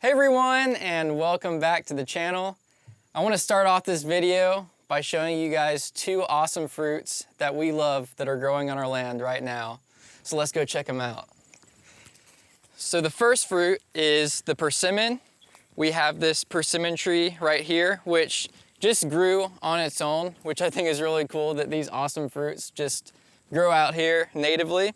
Hey everyone, and welcome back to the channel. I want to start off this video by showing you guys two awesome fruits that we love that are growing on our land right now. So let's go check them out. So the first fruit is the persimmon. We have this persimmon tree right here, which just grew on its own, which I think is really cool that these awesome fruits just grow out here natively.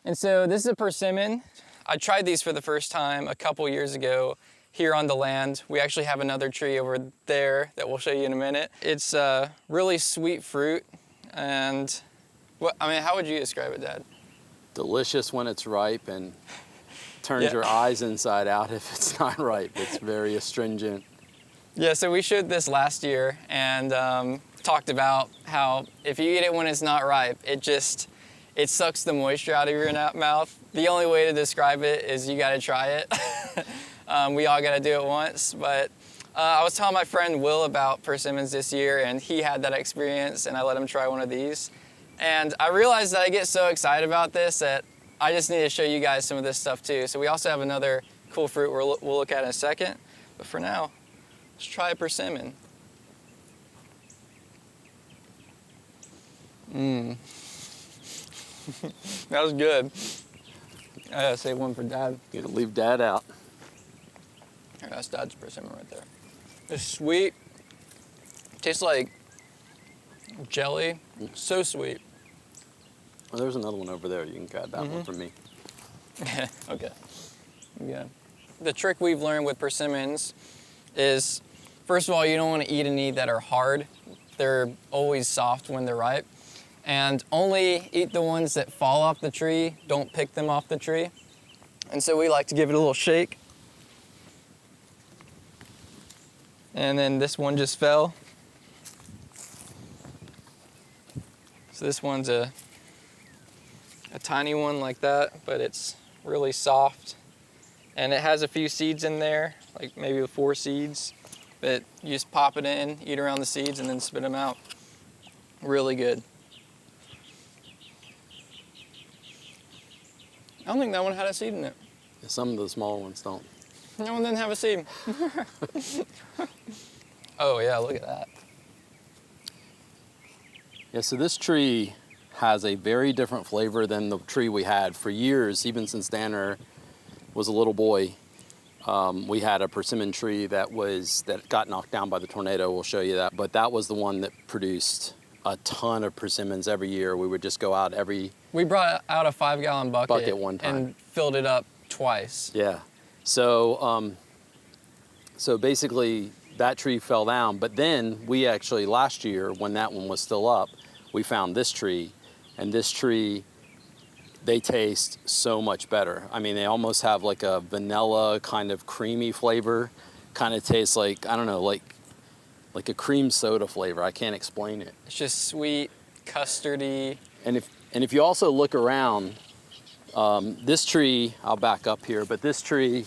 And so this is a persimmon. I tried these for the first time a couple years ago here on the land. We actually have another tree over there that we'll show you in a minute. It's a really sweet fruit, and how would you describe it, Dad? Delicious when it's ripe and turns your eyes inside out if it's not ripe. It's very astringent. Yeah, so we showed this last year and talked about how if you eat it when it's not ripe, it sucks the moisture out of your mouth. The only way to describe it is you gotta try it. We all gotta do it once, but I was telling my friend Will about persimmons this year, and he had that experience, and I let him try one of these. And I realized that I get so excited about this that I just need to show you guys some of this stuff too. So we also have another cool fruit we'll look at in a second, but for now, let's try a persimmon. That was good. I gotta save one for Dad. You gotta leave Dad out. Here, that's Dad's persimmon right there. It's sweet. Tastes like jelly. So sweet. Well, there's another one over there. You can grab that one from me. Okay. Yeah. The trick we've learned with persimmons is, first of all, you don't want to eat any that are hard. They're always soft when they're ripe. And only eat the ones that fall off the tree. Don't pick them off the tree. And so we like to give it a little shake. And then this one just fell. So this one's a tiny one like that, but it's really soft. And it has a few seeds in there, like maybe 4 seeds. But you just pop it in, eat around the seeds, and then spit them out. Really good. I don't think that one had a seed in it. Some of the small ones don't. That one didn't have a seed. Oh yeah, look at that. Yeah, so this tree has a very different flavor than the tree we had for years, even since Danner was a little boy. We had a persimmon tree that got knocked down by the tornado. We'll show you that. But that was the one that produced a ton of persimmons every year. We would just go out We brought out a 5-gallon bucket one time and filled it up twice. Yeah. So basically that tree fell down, but then we actually last year, when that one was still up, we found this tree, and this tree, they taste so much better. I mean, they almost have like a vanilla kind of creamy flavor. Kind of tastes like, I don't know, like a cream soda flavor. I can't explain it. It's just sweet, custardy. And if you also look around, this tree, I'll back up here, but this tree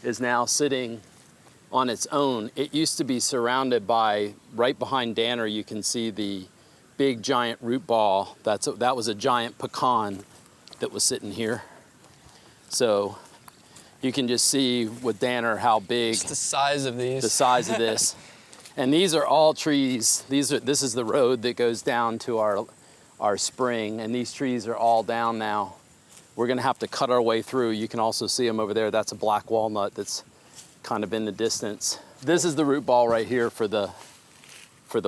is now sitting on its own. It used to be surrounded by, right behind Danner, you can see the big giant root ball. That was a giant pecan that was sitting here. So you can just see with Danner how big. Just the size of these. The size of this. And these are all trees. This is the road that goes down to our spring, and these trees are all down now. We're gonna have to cut our way through. You can also see them over there. That's a black walnut that's kind of in the distance. This is the root ball right here for the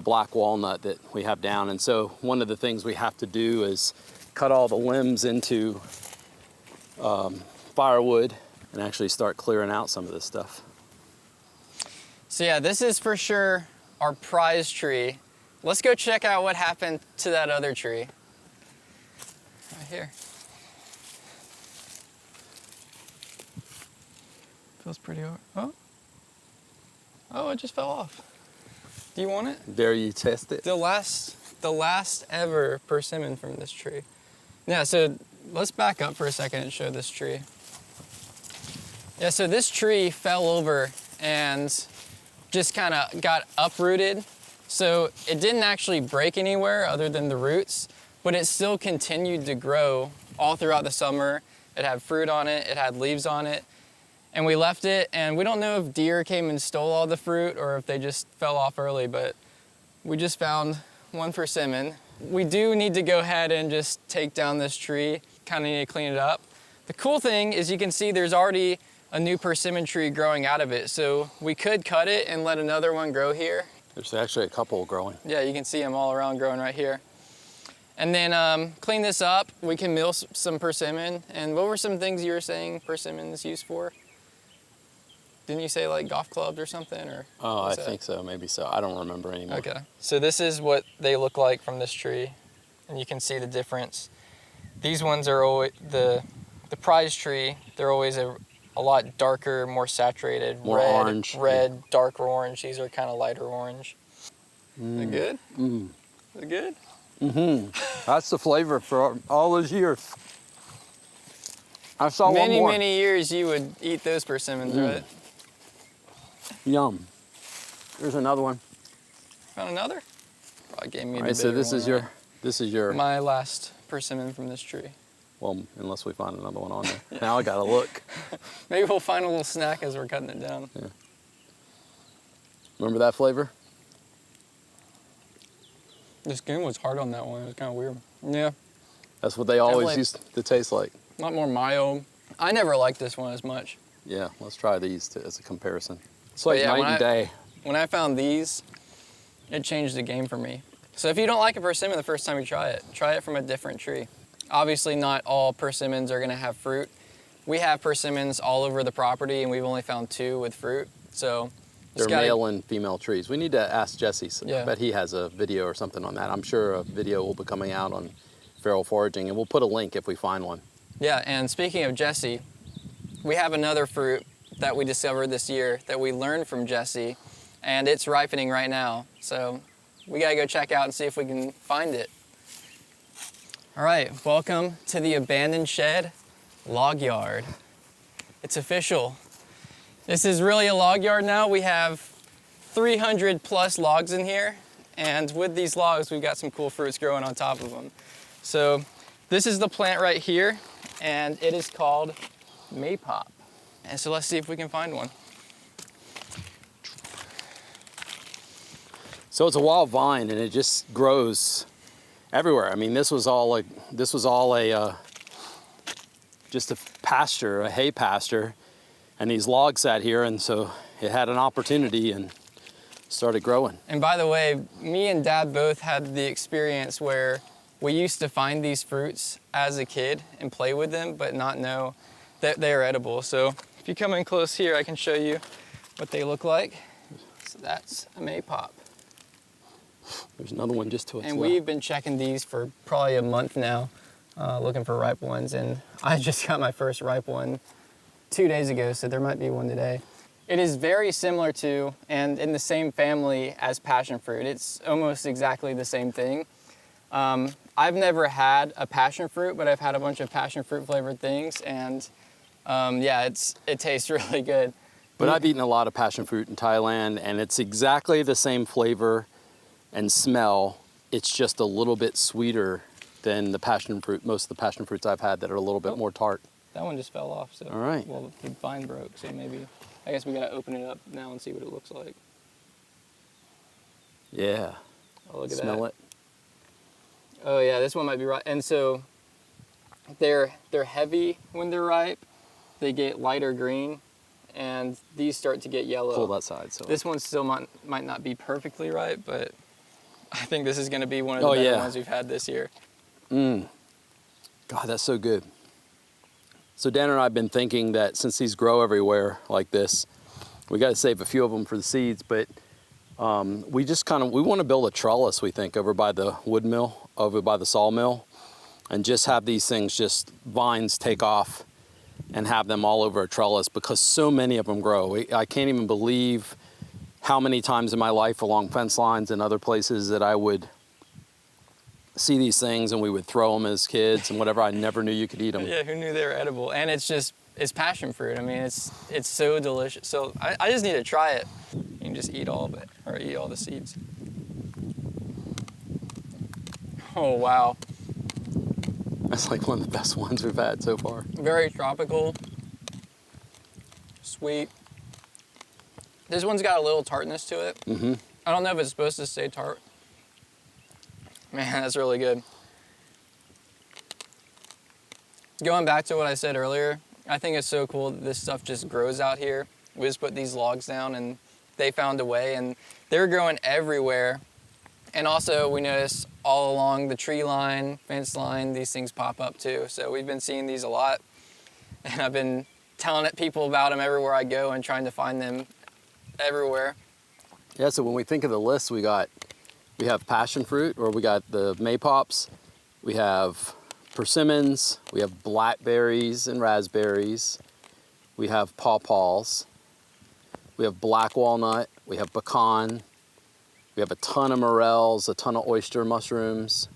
black walnut that we have down. And so one of the things we have to do is cut all the limbs into firewood and actually start clearing out some of this stuff. So yeah, this is for sure our prize tree. Let's go check out what happened to that other tree. Right here. Feels pretty hard. Oh, it just fell off. Do you want it? Dare you test it? The last ever persimmon from this tree. Yeah, so let's back up for a second and show this tree. Yeah, so this tree fell over and just kind of got uprooted. So it didn't actually break anywhere other than the roots, but it still continued to grow all throughout the summer. It had fruit on it, it had leaves on it. and we left it, and we don't know if deer came and stole all the fruit or if they just fell off early, but we just found one persimmon. We do need to go ahead and just take down this tree, kind of need to clean it up. The cool thing is you can see there's already a new persimmon tree growing out of it, so we could cut it and let another one grow here. There's actually a couple growing. Yeah, you can see them all around growing right here. And then clean this up. We can mill some persimmon. And what were some things you were saying persimmon's used for? Didn't you say like golf clubs or something? Or oh, I think so, maybe so. I don't remember anymore. Okay. So this is what they look like from this tree. And you can see the difference. These ones are always, the prize tree, they're always a lot darker, more saturated, more orange. Red, darker orange. These are kind of lighter orange. Is it good? Mm. Is it good? Mm-hmm. That's the flavor for all those years. I saw one more. Many years you would eat those persimmons, right? Yum. There's another one. Found another? Probably gave me All the right, so bigger one, this is your my last persimmon from this tree. Well, unless we find another one on there. Now I gotta look. Maybe we'll find a little snack as we're cutting it down. Yeah. Remember that flavor? The skin was hard on that one. It was kind of weird. Yeah. That's what they always used to taste like. A lot more mild. I never liked this one as much. Yeah, let's try these as a comparison. It's like night and day. When I found these, it changed the game for me. So if you don't like a persimmon the first time you try it from a different tree. Obviously not all persimmons are gonna have fruit. We have persimmons all over the property and we've only found 2 with fruit. So they're male and female trees. We need to ask Jesse. Yeah. I bet he has a video or something on that. I'm sure a video will be coming out on feral foraging, and we'll put a link if we find one. Yeah, and speaking of Jesse, we have another fruit that we discovered this year that we learned from Jesse, and it's ripening right now. So we gotta go check out and see if we can find it. All right, welcome to the abandoned shed log yard. It's official. This is really a log yard now. We have 300 plus logs in here, and with these logs, we've got some cool fruits growing on top of them. So this is the plant right here, and it is called maypop. And so let's see if we can find one. So it's a wild vine, and it just grows everywhere. I mean, this was all just a pasture, a hay pasture, and these logs sat here, and so it had an opportunity and started growing. And by the way, me and Dad both had the experience where we used to find these fruits as a kid and play with them, but not know that they are edible. So if you come in close here, I can show you what they look like. So that's a maypop. There's another one just to its And left. we've been checking these for probably a month now, looking for ripe ones. And I just got my first ripe one 2 days ago, so there might be one today. It is very similar to and in the same family as passion fruit. It's almost exactly the same thing. I've never had a passion fruit, but I've had a bunch of passion fruit flavored things, and yeah, it tastes really good. But I've eaten a lot of passion fruit in Thailand, and it's exactly the same flavor and smell. It's just a little bit sweeter than the passion fruit, most of the passion fruits I've had that are a little bit more tart. That one just fell off, so all right. Well, the vine broke, so maybe, I guess we gotta open it up now and see what it looks like. Yeah. Oh, look at Smell that. it. Oh yeah, this one might be right. And so they're heavy when they're ripe. They get lighter green, and these start to get yellow. Pull that side. So this one still might not be perfectly ripe, but I think this is gonna be one of the better ones we've had this year. God, that's so good. So Dan and I have been thinking that since these grow everywhere like this, we got to save a few of them for the seeds, but we want to build a trellis, we think, over by the wood mill, over by the sawmill, and just have these things, just vines take off and have them all over a trellis, because so many of them grow. I can't even believe how many times in my life along fence lines and other places that I would see these things and we would throw them as kids and whatever. I never knew you could eat them. Yeah, who knew they were edible? And it's passion fruit. I mean, it's so delicious. So I just need to try it. You can just eat all of it, or eat all the seeds. Oh, wow. That's like one of the best ones we've had so far. Very tropical. sweet. This one's got a little tartness to it. Mm-hmm. I don't know if it's supposed to stay tart. Man, that's really good. Going back to what I said earlier, I think it's so cool that this stuff just grows out here. We just put these logs down and they found a way, and they're growing everywhere. And also we noticed all along the tree line, fence line, these things pop up too. So we've been seeing these a lot, and I've been telling people about them everywhere I go and trying to find them everywhere. Yeah, so when we think of the list, we have passion fruit, or we got the maypops, we have persimmons, we have blackberries and raspberries, we have pawpaws, we have black walnut, we have pecan, we have a ton of morels, a ton of oyster mushrooms,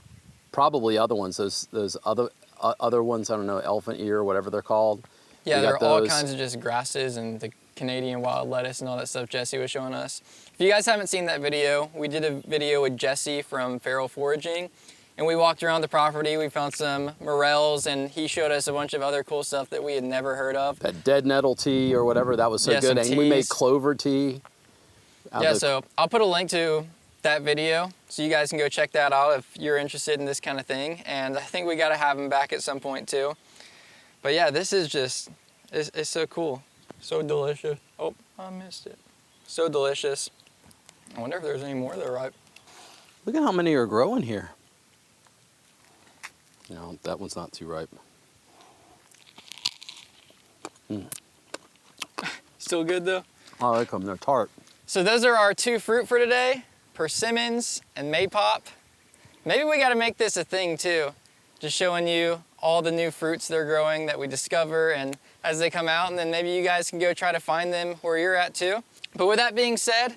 probably other ones, those other ones, I don't know, elephant ear, whatever they're called. Yeah, there are all kinds of just grasses and the Canadian wild lettuce and all that stuff Jesse was showing us. If you guys haven't seen that video, we did a video with Jesse from Foraging, and we walked around the property, we found some morels, and he showed us a bunch of other cool stuff that we had never heard of. That dead nettle tea or whatever, that was so good. And we made clover tea. Yeah, so I'll put a link to that video so you guys can go check that out if you're interested in this kind of thing. And I think we got to have him back at some point too. But yeah, this is just, it's so cool. So delicious. Oh, I missed it. So delicious. I wonder if there's any more that are ripe. Look at how many are growing here. No, that one's not too ripe. Still good though? I like them, they're tart. So those are our two fruit for today, persimmons and maypop. Maybe we gotta make this a thing too. Just showing you all the new fruits they're growing that we discover and as they come out, and then maybe you guys can go try to find them where you're at too. But with that being said,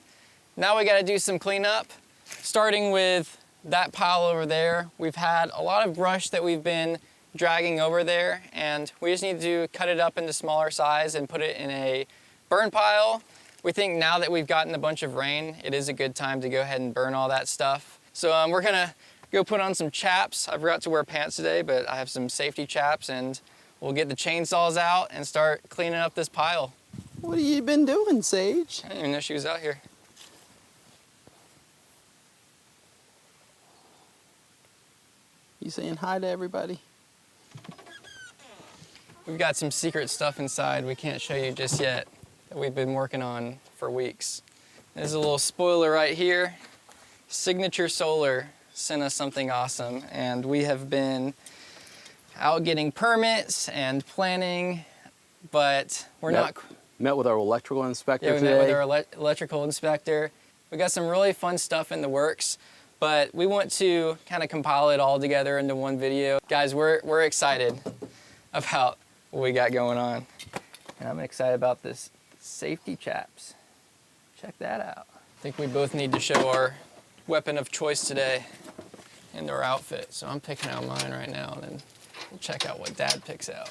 now we gotta do some cleanup, starting with that pile over there. We've had a lot of brush that we've been dragging over there, and we just need to cut it up into smaller size and put it in a burn pile. We think now that we've gotten a bunch of rain, it is a good time to go ahead and burn all that stuff. So we're gonna go put on some chaps. I forgot to wear pants today, but I have some safety chaps, and we'll get the chainsaws out and start cleaning up this pile. What have you been doing, Sage? I didn't even know she was out here. You saying hi to everybody? We've got some secret stuff inside we can't show you just yet that we've been working on for weeks. There's a little spoiler right here. Signature Solar sent us something awesome, and we have been out getting permits and planning, but we're not... Met with our electrical inspector today. Yeah, we met with our electrical inspector. We got some really fun stuff in the works, but we want to kind of compile it all together into one video. Guys, we're excited about what we got going on. And I'm excited about this safety chaps. Check that out. I think we both need to show our weapon of choice today in our outfit. So I'm picking out mine right now, and then we'll check out what Dad picks out.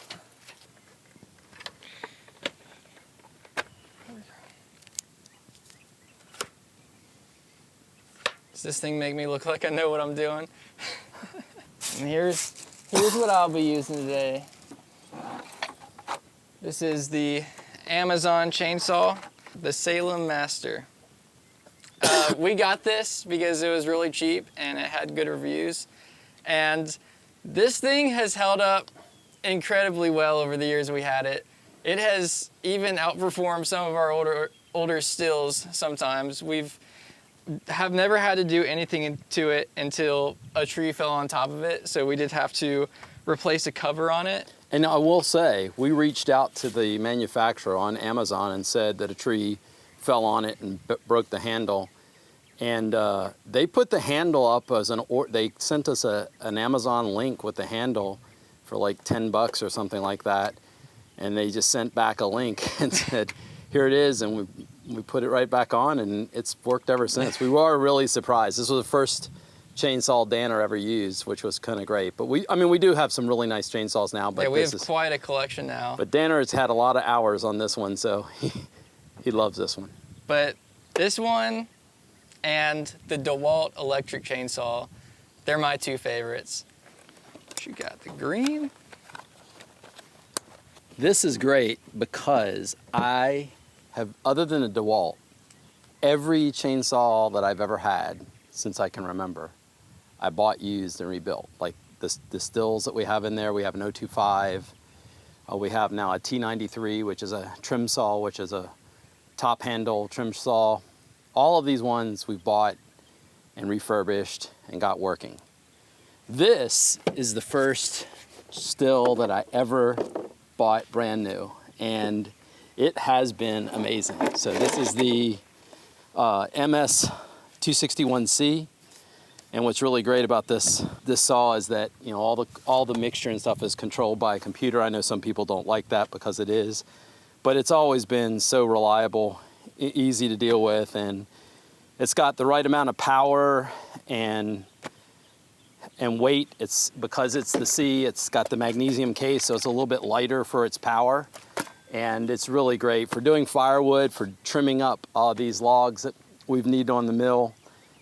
Does this thing make me look like I know what I'm doing? And here's what I'll be using today. This is the Amazon chainsaw, the Salem Master. We got this because it was really cheap and it had good reviews. And this thing has held up incredibly well over the years we had it. It has even outperformed some of our older stills sometimes. Have never had to do anything to it until a tree fell on top of it, so we did have to replace a cover on it. And I will say, we reached out to the manufacturer on Amazon and said that a tree fell on it and broke the handle. And they put the handle up as they sent us an Amazon link with the handle for like 10 bucks or something like that. And they just sent back a link and said, here it is, and we put it right back on, and it's worked ever since. We were really surprised. This was the first chainsaw Danner ever used, which was kind of great. But we do have some really nice chainsaws now. But yeah, we have quite a collection now. But Danner has had a lot of hours on this one, so he loves this one. But this one and the DeWalt electric chainsaw, they're my two favorites. You got the green. This is great because I have, other than a DeWalt, every chainsaw that I've ever had since I can remember, I bought used and rebuilt. Like the stills that we have in there, we have an 025. We have now a T93, which is a trim saw, which is a top handle trim saw. All of these ones we've bought and refurbished and got working. This is the first still that I ever bought brand new, and it has been amazing. So this is the MS 261C, and what's really great about this saw is that, you know, all the mixture and stuff is controlled by a computer. I know some people don't like that because it is, but it's always been so reliable, easy to deal with, and it's got the right amount of power and weight. It's because it's the C, it's got the magnesium case, so it's a little bit lighter for its power. And it's really great for doing firewood, for trimming up all these logs that we've needed on the mill.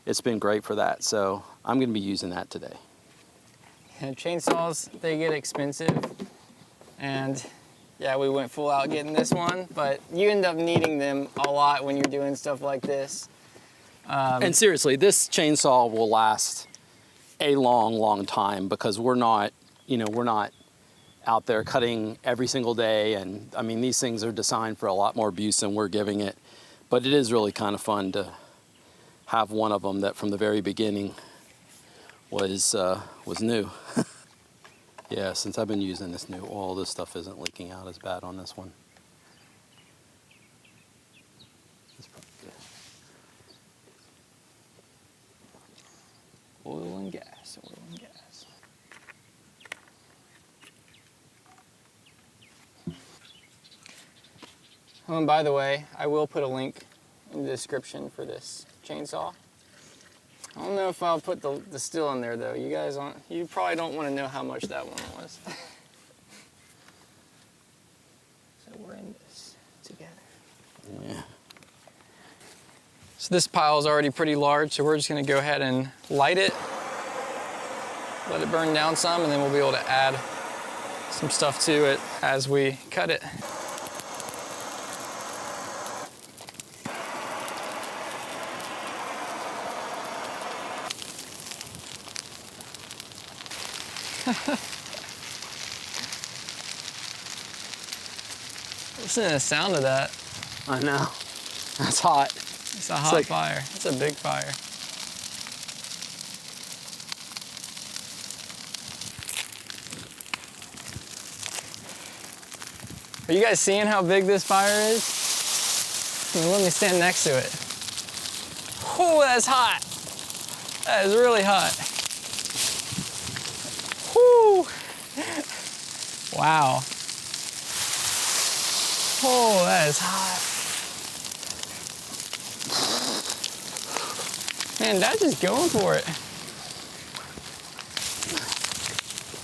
It's been great for that. So I'm gonna be using that today. And chainsaws, they get expensive. And yeah, we went full out getting this one, but you end up needing them a lot when you're doing stuff like this. And seriously, this chainsaw will last a long, long time because we're not out there cutting every single day. And I mean, these things are designed for a lot more abuse than we're giving it. But it is really kind of fun to have one of them that from the very beginning was new. Yeah, since I've been using this new oil, this stuff isn't leaking out as bad on this one. That's probably good. Oil and gas, oil and gas. Oh, and by the way, I will put a link in the description for this chainsaw. I don't know if I'll put the still in there though. You probably don't want to know how much that one was. So we're in this together. Yeah. So this pile is already pretty large, so we're just gonna go ahead and light it, let it burn down some, and then we'll be able to add some stuff to it as we cut it. Listen to the sound of that. I know. That's hot. It's a hot fire. It's a big fire. Are you guys seeing how big this fire is? Let me stand next to it. Oh, that's hot. That is really hot. Whoo! Wow. Oh, that is hot. Man, Dad's just going for it.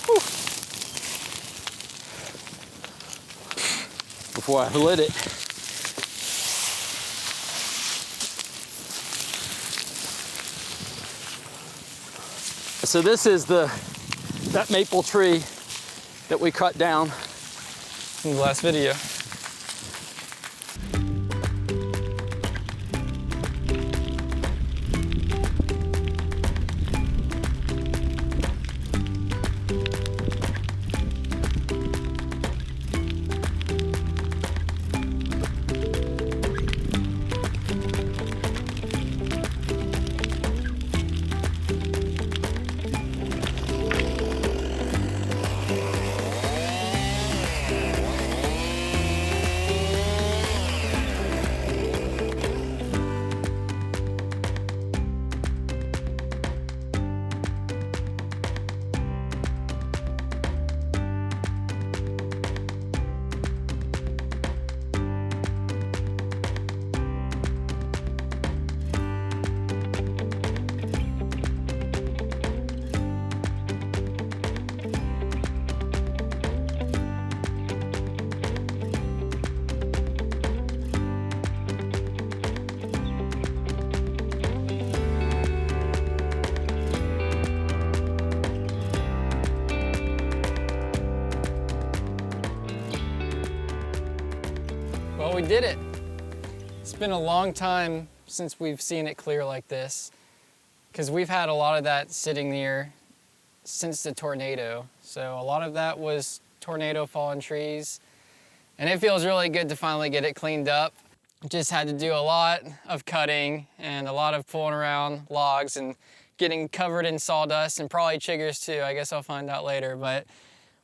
Whew. Before I lit it, so this is that maple tree that we cut down In the last video. did it. It's been a long time since we've seen it clear like this, because we've had a lot of that sitting there since the tornado. So a lot of that was tornado fallen trees, and it feels really good to finally get it cleaned up. Just had to do a lot of cutting and a lot of pulling around logs and getting covered in sawdust and probably chiggers too. I guess I'll find out later, but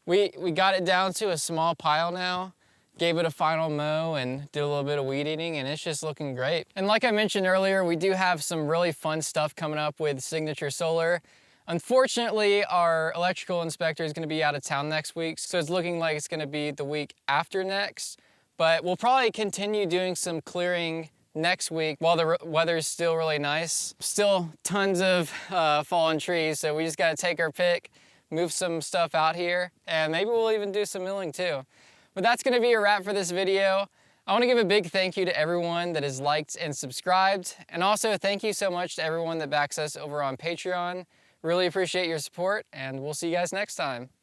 we got it down to a small pile now, gave it a final mow and did a little bit of weed eating, and it's just looking great. And like I mentioned earlier, we do have some really fun stuff coming up with Signature Solar. Unfortunately, our electrical inspector is going to be out of town next week, so it's looking like it's going to be the week after next. But we'll probably continue doing some clearing next week while the weather is still really nice. Still tons of fallen trees, so we just got to take our pick, move some stuff out here, and maybe we'll even do some milling too. But that's going to be a wrap for this video. I want to give a big thank you to everyone that has liked and subscribed, and also thank you so much to everyone that backs us over on Patreon. Really appreciate your support, and we'll see you guys next time.